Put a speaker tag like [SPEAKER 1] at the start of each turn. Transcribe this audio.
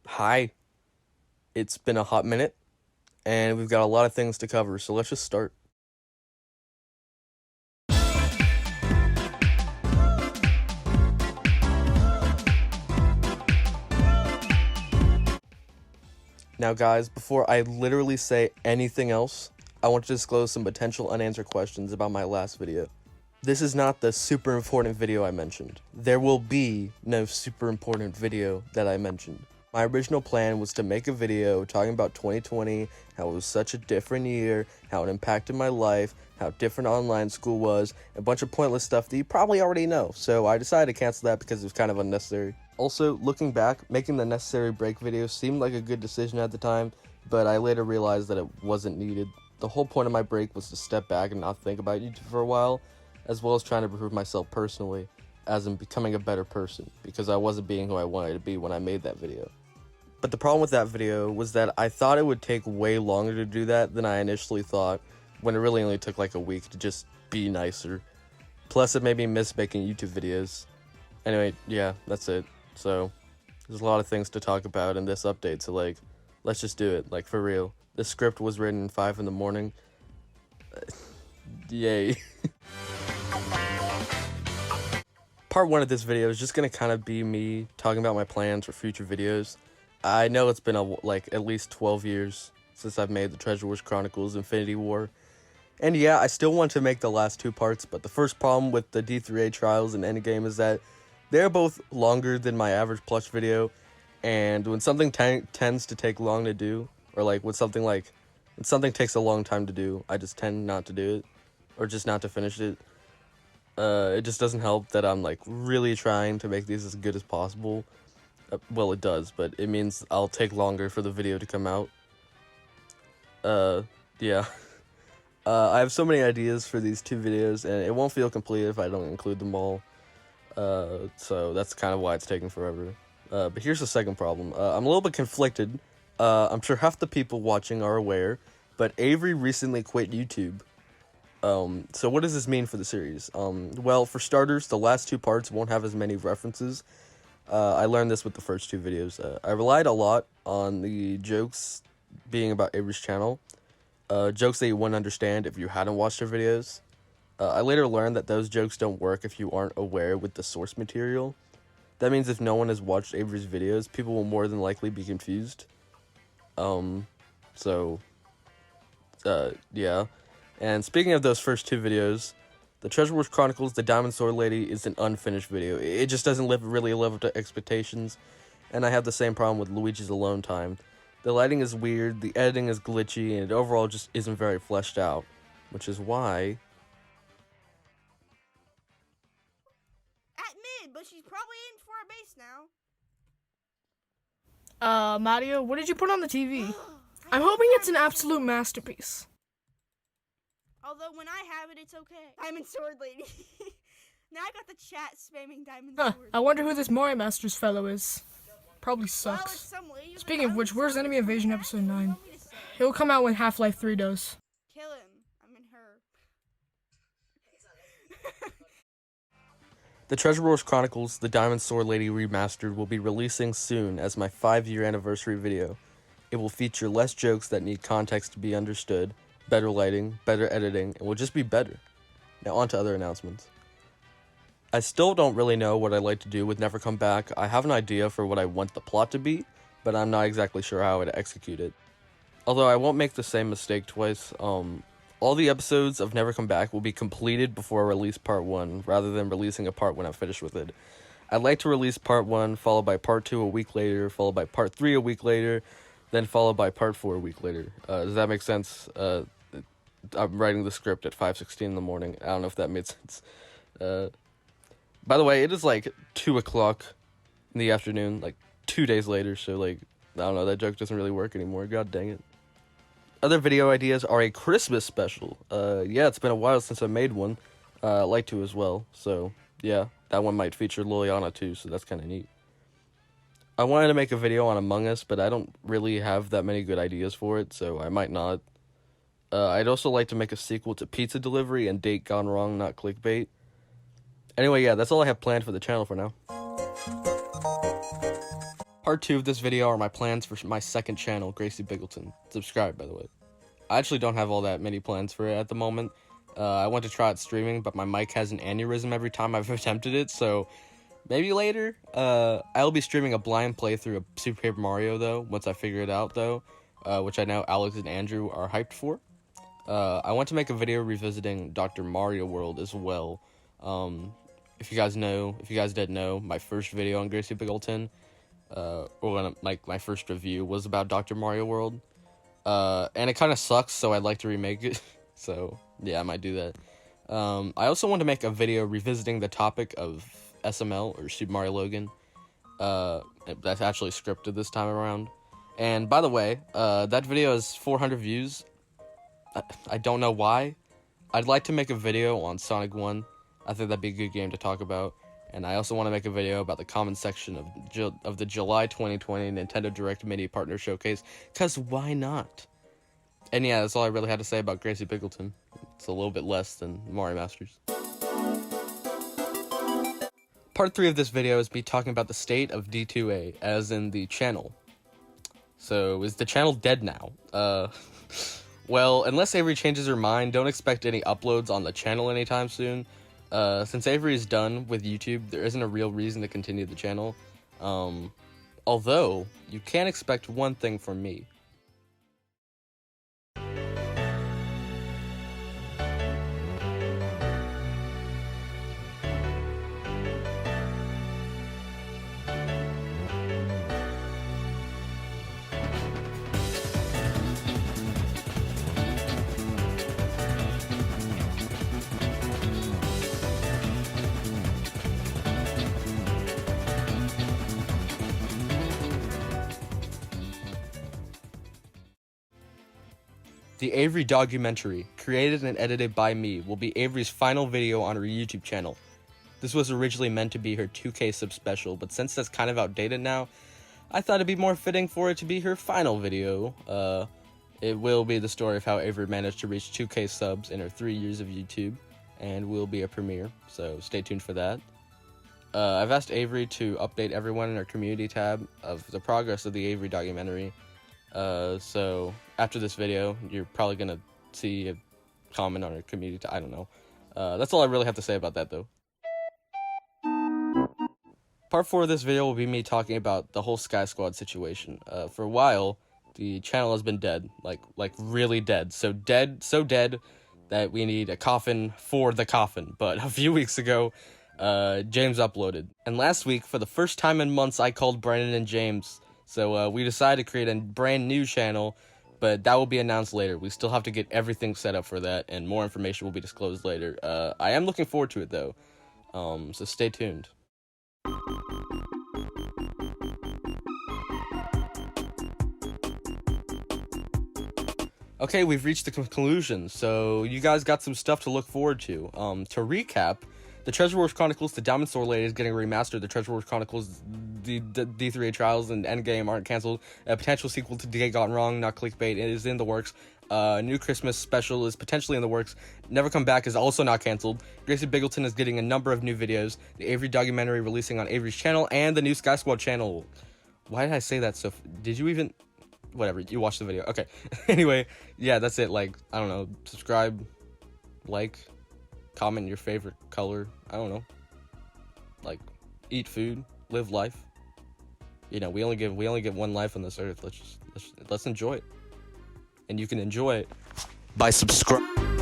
[SPEAKER 1] Hi. It's been a hot minute, and we've got a lot of things to cover, so let's just start. Now guys, before I literally say anything else, I want to disclose some potential unanswered questions about my last video. This is not the super important video I mentioned. There will be no super important video that I mentioned. My original plan was to make a video talking about 2020, how it was such a different year, how it impacted my life, how different online school was, a bunch of pointless stuff that you probably already know, so I decided to cancel that because it was kind of unnecessary. Also, looking back, making the necessary break video seemed like a good decision at the time, but I later realized that it wasn't needed. The whole point of my break was to step back and not think about YouTube for a while, as well as trying to prove myself personally, as in becoming a better person, because I wasn't being who I wanted to be when I made that video. But the problem with that video was that I thought it would take way longer to do that than I initially thought, when it really only took like a week to just be nicer. Plus, it made me miss making YouTube videos. Anyway, yeah, that's it. So, there's a lot of things to talk about in this update, so like, let's just do it, like for real. The script was written at 5 in the morning. Yay. Part 1 of this video is just gonna kind of be me talking about my plans for future videos. I know it's been at least 12 years since I've made the Treasure Wars Chronicles Infinity War. And yeah, I still want to make the last two parts, but the first problem with the D3A Trials and Endgame is that they're both longer than my average plush video, and when something tends to take long to do, or like when something takes a long time to do, I just tend not to do it, or just not to finish it. It just doesn't help that I'm like really trying to make these as good as possible. Well, it does, but it means I'll take longer for the video to come out. Yeah. I have so many ideas for these two videos, and it won't feel complete if I don't include them all. So that's kind of why it's taking forever. But here's the second problem. I'm a little bit conflicted. I'm sure half the people watching are aware, but Avery recently quit YouTube. So what does this mean for the series? Well, for starters, the last two parts won't have as many references. I learned this with the first two videos. I relied a lot on the jokes being about Avery's channel. Jokes that you wouldn't understand if you hadn't watched her videos. I later learned that those jokes don't work if you aren't aware with the source material. That means if no one has watched Avery's videos, people will more than likely be confused. Yeah. And speaking of those first two videos, the Treasure Wars Chronicles, The Diamond Sword Lady is an unfinished video. It just doesn't really live up to expectations, and I have the same problem with Luigi's Alone Time. The lighting is weird, the editing is glitchy, and it overall just isn't very fleshed out, which is why...
[SPEAKER 2] At mid, but she's probably in for a base now.
[SPEAKER 3] Mario, what did you put on the TV? I'm hoping it's an absolute masterpiece.
[SPEAKER 2] Although when I have it, it's okay. Diamond Sword Lady. Now I got the chat spamming Diamond Sword.
[SPEAKER 3] I wonder who this Mori Masters fellow is. Probably
[SPEAKER 2] Well,
[SPEAKER 3] sucks.
[SPEAKER 2] it's some lady
[SPEAKER 3] Speaking of
[SPEAKER 2] with
[SPEAKER 3] which, where's
[SPEAKER 2] Diamond
[SPEAKER 3] Enemy
[SPEAKER 2] Sword.
[SPEAKER 3] Invasion
[SPEAKER 2] What
[SPEAKER 3] Episode
[SPEAKER 2] do you
[SPEAKER 3] 9?
[SPEAKER 2] want me to say?
[SPEAKER 3] He'll come out when Half-Life 3 does.
[SPEAKER 2] Kill him. I mean her.
[SPEAKER 1] The Treasure Wars Chronicles, The Diamond Sword Lady Remastered will be releasing soon as my 5-year anniversary video. It will feature less jokes that need context to be understood, better lighting, better editing, and will just be better. Now on to other announcements. I still don't really know what I'd like to do with Never Come Back. I have an idea for what I want the plot to be, but I'm not exactly sure how I'd execute it. Although I won't make the same mistake twice. All the episodes of Never Come Back will be completed before I release part 1, rather than releasing a part when I'm finished with it. I'd like to release part 1, followed by part 2 a week later, followed by part 3 a week later, then followed by part 4 a week later. Does that make sense? I'm writing the script at 5:16 in the morning. I don't know if that made sense. By the way, it is like 2 o'clock in the afternoon, like 2 days later, so like, I don't know, that joke doesn't really work anymore. God dang it. Other video ideas are a Christmas special. Yeah, it's been a while since I made one. I'd like to as well, so yeah, that one might feature Liliana too, so that's kind of neat. I wanted to make a video on Among Us, but I don't really have that many good ideas for it, so I might not. I'd also like to make a sequel to Pizza Delivery and Date Gone Wrong, Not Clickbait. Anyway, yeah, that's all I have planned for the channel for now. Part 2 of this video are my plans for my second channel, Gracey Biggleton. Subscribe, by the way. I actually don't have all that many plans for it at the moment. I want to try out streaming, but my mic has an aneurysm every time I've attempted it, so maybe later. I'll be streaming a blind playthrough of Super Paper Mario, though, once I figure it out, though, which I know Alex and Andrew are hyped for. I want to make a video revisiting Dr. Mario World as well. If you guys didn't know, my first video on Gracey Biggleton, my first review was about Dr. Mario World. And it kind of sucks, so I'd like to remake it. So, yeah, I might do that. I also want to make a video revisiting the topic of SML, or Super Mario Logan. That's actually scripted this time around. And, by the way, that video has 400 views. I don't know why. I'd like to make a video on Sonic 1. I think that'd be a good game to talk about. And I also want to make a video about the comment section of the July 2020 Nintendo Direct Mini Partner Showcase, because why not? And yeah, that's all I really had to say about Gracey Biggleton. It's a little bit less than Mario Masters. Part 3 of this video is me talking about the state of D2A, as in the channel. So, is the channel dead now? Well, unless Avery changes her mind, don't expect any uploads on the channel anytime soon. Since Avery is done with YouTube, there isn't a real reason to continue the channel. Although, you can expect one thing from me. The Averydogumentary, created and edited by me, will be Avery's final video on her YouTube channel. This was originally meant to be her 2K sub special, but since that's kind of outdated now, I thought it'd be more fitting for it to be her final video. It will be the story of how Avery managed to reach 2K subs in her 3 years of YouTube, and will be a premiere, so stay tuned for that. I've asked Avery to update everyone in our community tab of the progress of the Averydogumentary. So after this video, you're probably gonna see a comment on our community. I don't know. That's all I really have to say about that, though. Part 4 of this video will be me talking about the whole Sky Squad situation. For a while, the channel has been dead, like really dead. So dead that we need a coffin for the coffin. But a few weeks ago, James uploaded, and last week, for the first time in months, I called Brandon and James. So we decided to create a brand new channel, but that will be announced later. We still have to get everything set up for that, and more information will be disclosed later. I am looking forward to it, though, so stay tuned. Okay, we've reached the conclusion, so you guys got some stuff to look forward to. To recap, the Treasure Wars Chronicles, the Diamond Sword Lady is getting remastered. The Treasure Wars Chronicles, the D3A Trials and Endgame aren't canceled. A potential sequel to Get Gone Wrong, not clickbait, it is in the works. New Christmas special is potentially in the works. Never Come Back is also not canceled. Gracey Biggleton is getting a number of new videos. The Averydogumentary releasing on Avery's channel, and the new Sky Squad channel. Why did I say that so? Did you even? Whatever, you watched the video. Okay. Anyway, yeah, that's it. Like, I don't know. Subscribe, like, comment your favorite color. I don't know. Like, eat food, live life. You know, we only get one life on this earth. Let's enjoy it. And you can enjoy it by subscribing.